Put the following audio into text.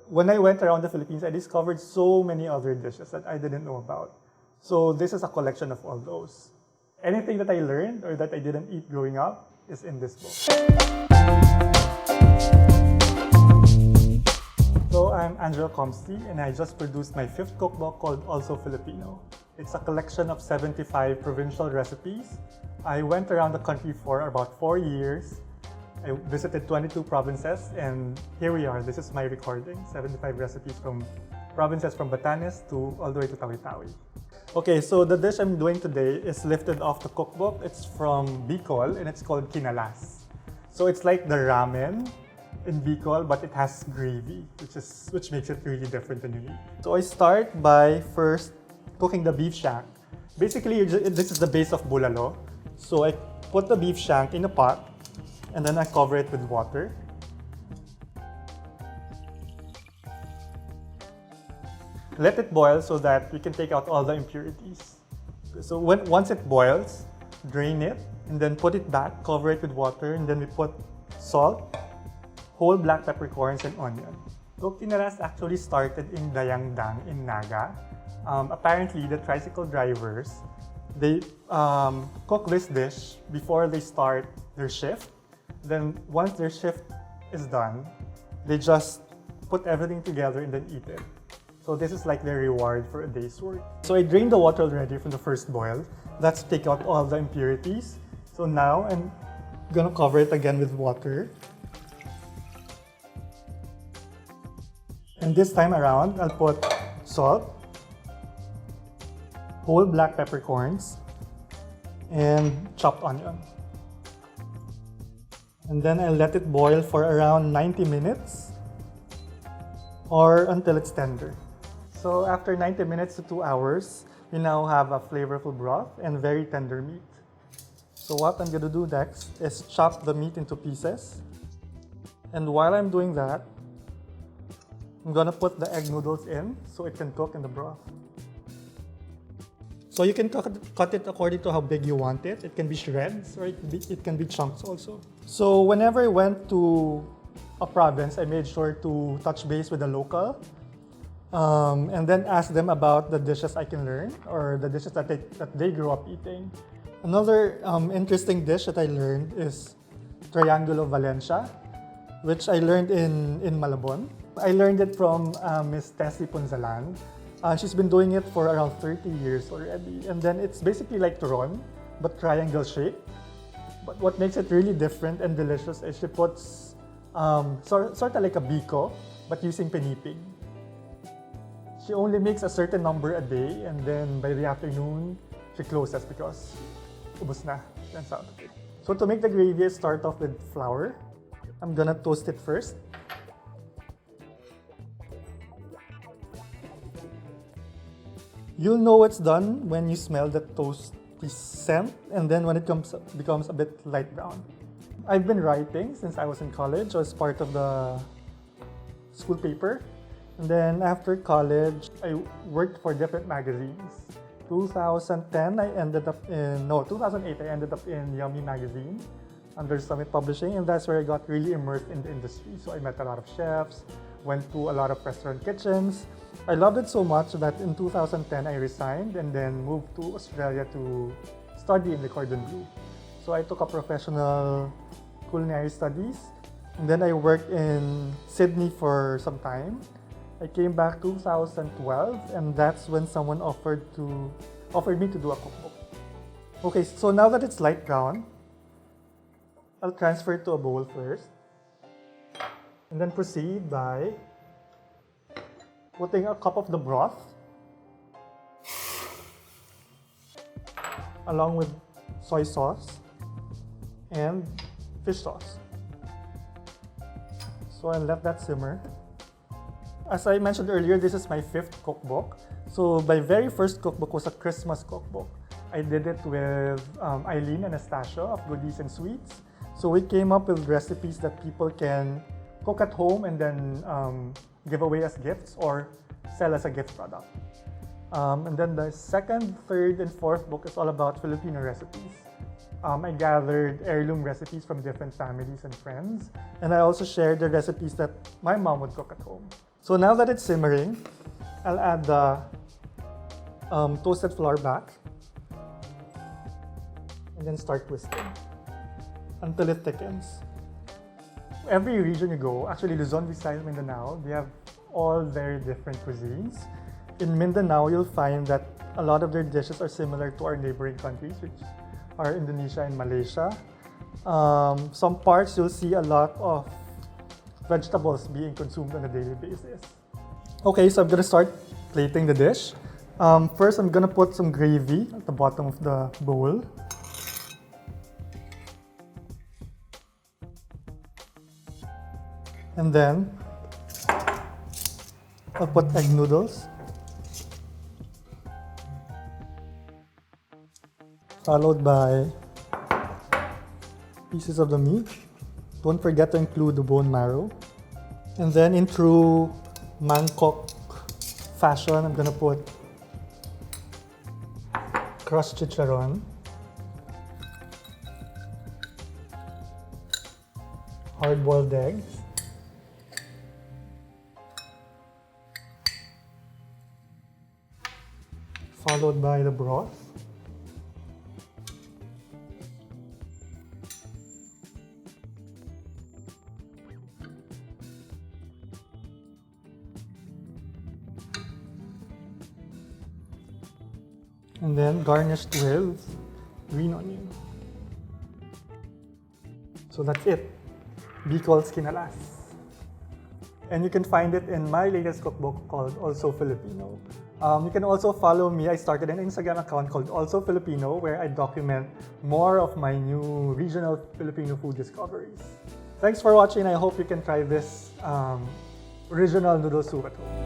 when I went around the Philippines, I discovered so many other dishes that I didn't know about. So this is a collection of all those. Anything that I learned or that I didn't eat growing up is in this book. So I'm Angelo Comsti, and I just produced my 5th cookbook called Also Filipino. It's a collection of 75 provincial recipes. I went around the country for about 4 years. I visited 22 provinces, and here we are. This is my recording, 75 recipes from provinces from Batanes to all the way to Tawi-Tawi. Okay, so the dish I'm doing today is lifted off the cookbook. It's from Bicol, and it's called Kinalas. So it's like the ramen in Bicol, but it has gravy, which makes it really different and unique. So I start by first cooking the beef shank. Basically, this is the base of bulalo. So I put the beef shank in a pot, and then I cover it with water. Let it boil so that we can take out all the impurities. So once it boils, drain it, and then put it back, cover it with water, and then we put salt, whole black peppercorns, and onion. So Kinalas actually started in Dayangdang in Naga. Apparently, the tricycle drivers, they cook this dish before they start their shift. Then once their shift is done, they just put everything together and then eat it. So this is like their reward for a day's work. So I drained the water already from the first boil. That's to take out all the impurities. So now I'm gonna cover it again with water. And this time around, I'll put salt, whole black peppercorns, and chopped onion. And then I'll let it boil for around 90 minutes or until it's tender. So after 90 minutes to 2 hours, we now have a flavorful broth and very tender meat. So what I'm gonna do next is chop the meat into pieces. And while I'm doing that, I'm gonna put the egg noodles in so it can cook in the broth. So you can cut it according to how big you want it. It can be shreds or it can be chunks also. So whenever I went to a province, I made sure to touch base with the local and then ask them about the dishes I can learn or the dishes that they grew up eating. Another interesting dish that I learned is Triangulo Valencia, which I learned in Malabon. I learned it from Miss Tessie Punzalan. She's been doing it for around 30 years already. And then it's basically like turon, but triangle shape. But what makes it really different and delicious is she puts sort of like a biko, but using pinipig. She only makes a certain number a day, and then by the afternoon, she closes because ubos na. That's out of it. So to make the gravy, I start off with flour. I'm gonna toast it first. You'll know it's done when you smell the toasty scent, and then when it becomes a bit light brown. I've been writing since I was in college as part of the school paper. And then after college, I worked for different magazines. 2008, I ended up in Yummy Magazine under Summit Publishing, and that's where I got really immersed in the industry. So I met a lot of chefs, went to a lot of restaurant kitchens. I loved it so much that in 2010 I resigned and then moved to Australia to study in the Cordon Bleu. So I took a professional culinary studies, and then I worked in Sydney for some time. I came back 2012, and that's when someone offered me to do a cookbook. Okay, so now that it's light brown, I'll transfer it to a bowl first, and then proceed by putting a cup of the broth along with soy sauce and fish sauce. So I'll let that simmer. As I mentioned earlier, this is my 5th cookbook. So my very first cookbook was a Christmas cookbook. I did it with Eileen and Anastasia of Goodies and Sweets. So we came up with recipes that people can cook at home and then give away as gifts or sell as a gift product. And then the 2nd, 3rd, and 4th book is all about Filipino recipes. I gathered heirloom recipes from different families and friends, and I also shared the recipes that my mom would cook at home. So now that it's simmering, I'll add the toasted flour back and then start twisting until it thickens. Every region you go, actually Luzon, Visayas, Mindanao, they have all very different cuisines. In Mindanao, you'll find that a lot of their dishes are similar to our neighboring countries, which are Indonesia and Malaysia. Some parts you'll see a lot of vegetables being consumed on a daily basis. Okay, so I'm gonna start plating the dish. First, I'm gonna put some gravy at the bottom of the bowl. And then, I'll put egg noodles. Followed by pieces of the meat. Don't forget to include the bone marrow. And then in true Mangkok fashion, I'm gonna put crushed chicharon, hard-boiled eggs, followed by the broth. And then garnished with green onion. So that's it. Bicol's Kinalas. And you can find it in my latest cookbook called Also Filipino. You can also follow me. I started an Instagram account called Also Filipino where I document more of my new regional Filipino food discoveries. Thanks for watching. I hope you can try this original noodle soup at home.